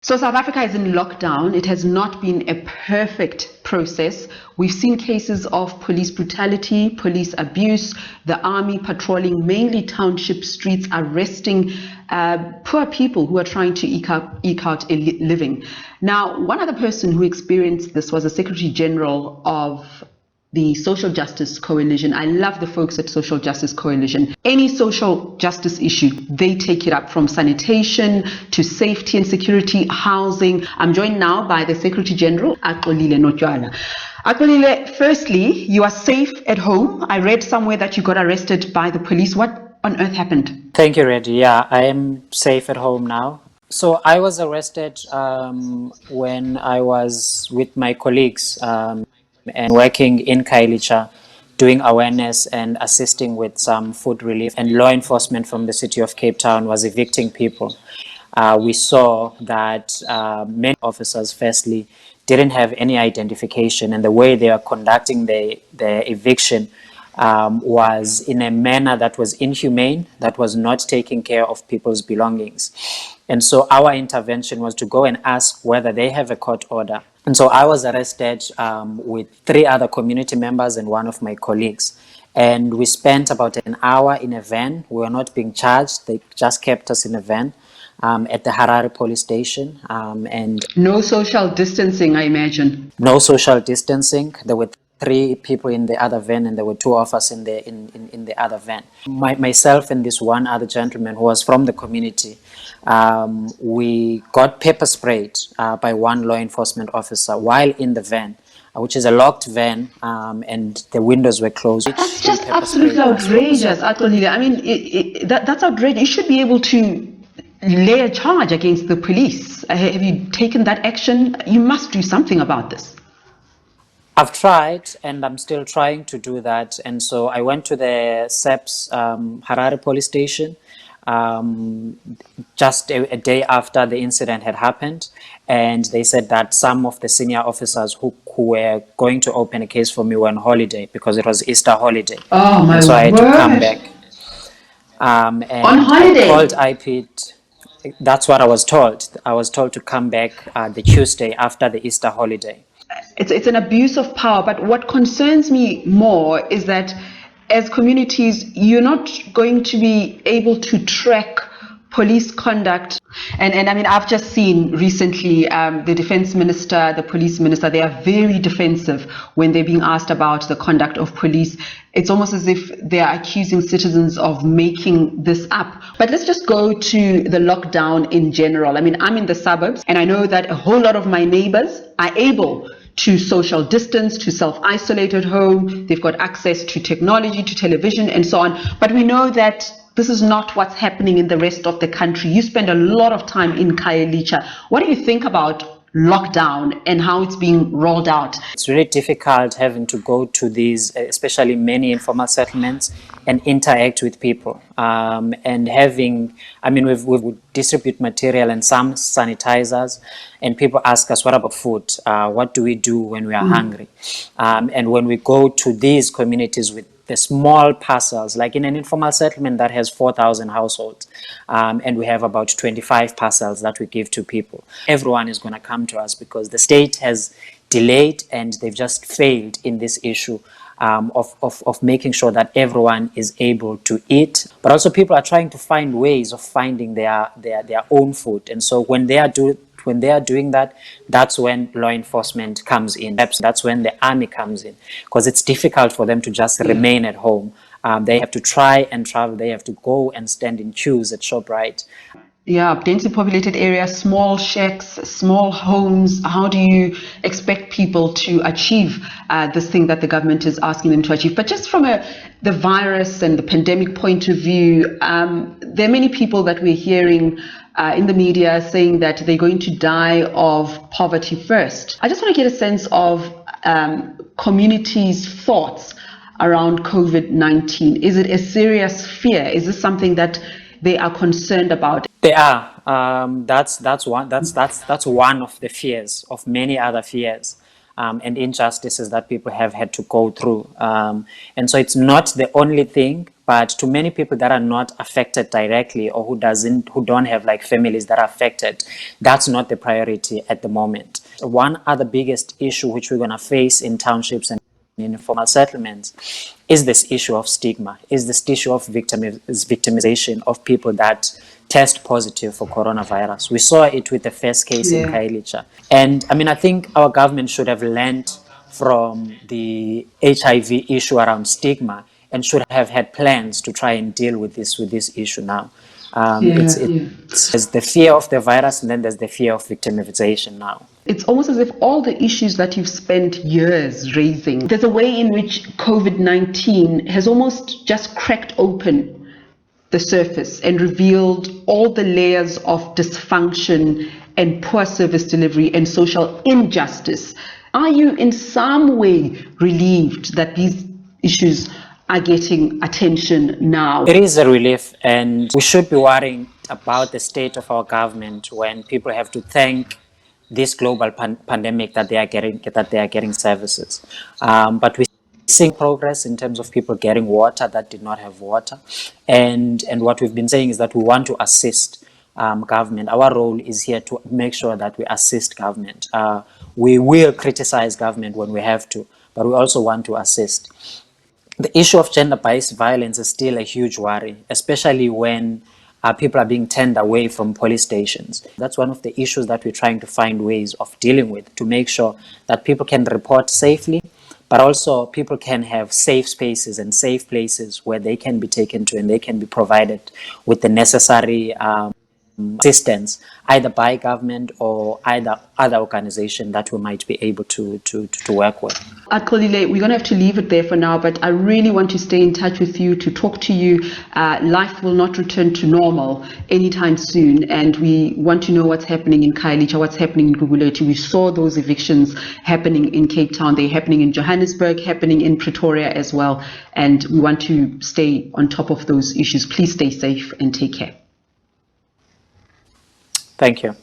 So South Africa is in lockdown. It has not been a perfect process. We've seen cases of police brutality, police abuse, the army patrolling mainly township streets, arresting poor people who are trying to eke out a living. Now, one other person who experienced this was the Secretary General of the Social Justice Coalition. I love the folks at Social Justice Coalition. Any social justice issue, they take it up, from sanitation to safety and security, housing. I'm joined now by the Secretary General, Axolile Notywala. Axolile, firstly, you are safe at home. I read somewhere that you got arrested by the police. What on earth happened? Thank you, Redi. Yeah, I am safe at home now. So I was arrested when I was with my colleagues and working in Khayelitsha, doing awareness and assisting with some food relief. And law enforcement from the city of Cape Town was evicting people. We saw that many officers, firstly, didn't have any identification, and the way they are conducting the eviction was in a manner that was inhumane, that was not taking care of people's belongings. And so our intervention was to go and ask whether they have a court order. And so I was arrested with 3 other community members and one of my colleagues. And we spent about an hour in a van. We were not being charged. They just kept us in a van at the Harare police station. And no social distancing, I imagine. No social distancing. There were 3 people in the other van, and there were 2 of us in the other van. Myself and this one other gentleman who was from the community, we got pepper sprayed by one law enforcement officer while in the van, which is a locked van, and the windows were closed. That's just absolutely outrageous, Axolile. I mean, that's outrageous. You should be able to lay a charge against the police. Have you taken that action? You must do something about this. I've tried, and I'm still trying to do that. And so I went to the SEPS Harare police station just a day after the incident had happened. And they said that some of the senior officers who were going to open a case for me were on holiday because it was Easter holiday. Oh, my and so I had word. to come back. And on holiday? I called IPID. That's what I was told. I was told to come back the Tuesday after the Easter holiday. It's an abuse of power, but what concerns me more is that as communities, you're not going to be able to track police conduct. And I mean, I've just seen recently the defense minister, the police minister, they are very defensive when they're being asked about the conduct of police. It's almost as if they are accusing citizens of making this up. But let's just go to the lockdown in general. I mean, I'm in the suburbs, and I know that a whole lot of my neighbors are able to social distance, to self-isolate at home. They've got access to technology, to television, and so on. But we know that this is not what's happening in the rest of the country. You spend a lot of time in Khayelitsha. What do you think about lockdown and how it's being rolled out? It's really difficult having to go to these, especially many informal settlements, and interact with people. And having, I mean, we distribute material and some sanitizers, and people ask us, what about food? What do we do when we are hungry? And when we go to these communities with the small parcels, like in an informal settlement that has 4,000 households, and we have about 25 parcels that we give to people. Everyone is going to come to us because the state has delayed and they've just failed in this issue of making sure that everyone is able to eat. But also people are trying to find ways of finding their own food. And so when they are doing that, that's when law enforcement comes in. That's when the army comes in, because it's difficult for them to just remain at home. They have to try and travel. They have to go and stand in queues at ShopRite. Yeah, densely populated areas, small shacks, small homes. How do you expect people to achieve this thing that the government is asking them to achieve? But just from the virus and the pandemic point of view, there are many people that we're hearing in the media saying that they're going to die of poverty first. I just want to get a sense of communities' thoughts around COVID-19. Is it a serious fear? Is this something that they are concerned about? They are. That's one of the fears, of many other fears and injustices that people have had to go through. And so it's not the only thing, But to many people that are not affected directly, or who don't have like families that are affected, that's not the priority at the moment. One other biggest issue which we're going to face in townships and in informal settlements is this issue of stigma, is this issue of victimization of people that test positive for coronavirus. We saw it with the first case in Khayelitsha. And I mean, I think our government should have learned from the HIV issue around stigma and should have had plans to try and deal with this issue now. There's the fear of the virus, and then there's the fear of victimization now. It's almost as if all the issues that you've spent years raising, there's a way in which COVID-19 has almost just cracked open the surface and revealed all the layers of dysfunction and poor service delivery and social injustice. Are you in some way relieved that these issues are getting attention now? It is a relief, and we should be worrying about the state of our government when people have to thank this global pandemic that they are getting services. But we seeing progress in terms of people getting water that did not have water, and what we've been saying is that we want to assist government. Our role is here to make sure that we assist government. We will criticize government when we have to, but we also want to assist. The issue of gender-based violence is still a huge worry, especially when people are being turned away from police stations. That's one of the issues that we're trying to find ways of dealing with, to make sure that people can report safely, but also people can have safe spaces and safe places where they can be taken to and they can be provided with the necessary assistance, either by government or either other organization that we might be able to work with. Axolile, we're going to have to leave it there for now, but I really want to stay in touch with you, to talk to you. Life will not return to normal anytime soon, and we want to know what's happening in Khayelitsha, what's happening in Gugulethu. We saw those evictions happening in Cape Town, they're happening in Johannesburg, happening in Pretoria as well, and we want to stay on top of those issues. Please stay safe and take care. Thank you.